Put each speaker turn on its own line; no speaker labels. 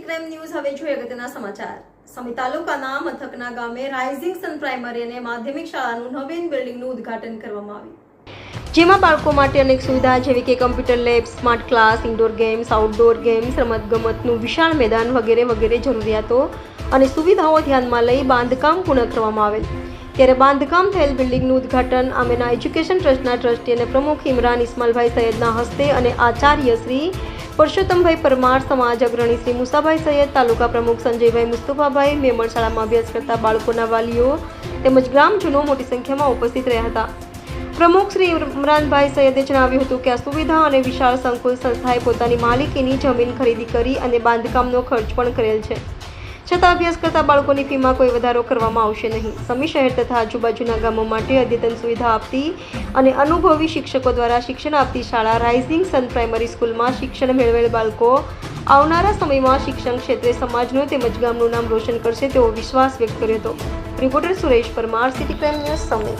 Crime news હવે જોઈએ અગત્યના સમાચાર. સમી તાલુકાના મથકના ગામે રાઇઝિંગ સન પ્રાઇમરી અને માધ્યમિક શાળાનું નવીન બિલ્ડિંગનું ઉદ્ઘાટન કરવામાં આવ્યું, જેમાં બાળકો માટે અનેક સુવિધા જેવી કે computer lab, smart class, indoor games, outdoor games, રમતગમતનું વિશાળ મેદાન વગેરે વગેરે જરૂરિયાતો અને સુવિધાઓ ધ્યાનમાં લઈ બાંધકામ પૂર્ણ કરવામાં આવેલ. ત્યારે બાંધકામ થયેલ બિલ્ડિંગનું ઉદ્ઘાટન આમેના એજ્યુકેશન ટ્રસ્ટના ટ્રસ્ટી અને પ્રમુખ ઇમરાન ઇસ્માઇલભાઈ સૈયદના હસ્તે અને આચાર્ય શ્રી પરસોત્તમભાઈ પરમાર, સમાજ અગ્રણી શ્રી મુસાભાઈ સૈયદ, તાલુકા પ્રમુખ સંજયભાઈ મુસ્તફાભાઈ, મેમણ શાળામાં અભ્યાસ કરતા બાળકોના વાલીઓ તેમજ ગ્રામજનો મોટી સંખ્યામાં ઉપસ્થિત રહ્યા હતા. પ્રમુખ શ્રી ઇમરાનભાઈ સૈયદે જણાવ્યું હતું કે આ સુવિધા અને વિશાળ સંકુલ સંસ્થાએ પોતાની માલિકીની જમીન ખરીદી કરી અને બાંધકામનો ખર્ચ પણ કરેલ છે. છતાં અભ્યાસ કરતા બાળકોની ફીમાં કોઈ વધારો કરવામાં આવશે નહીં. સમી શહેર તથા આજુબાજુના ગામો માટે અદ્યતન સુવિધા આપતી અને અનુભવી શિક્ષકો દ્વારા શિક્ષણ આપતી શાળા રાઇઝિંગ સન પ્રાઇમરી સ્કૂલમાં શિક્ષણ મેળવેલ બાળકો આવનારા સમયમાં શિક્ષણ ક્ષેત્રે સમાજનું તેમજ ગામનું નામ રોશન કરશે તેવો વિશ્વાસ વ્યક્ત કર્યો હતો. Reporter Suresh Parmar, city crime news, સમી.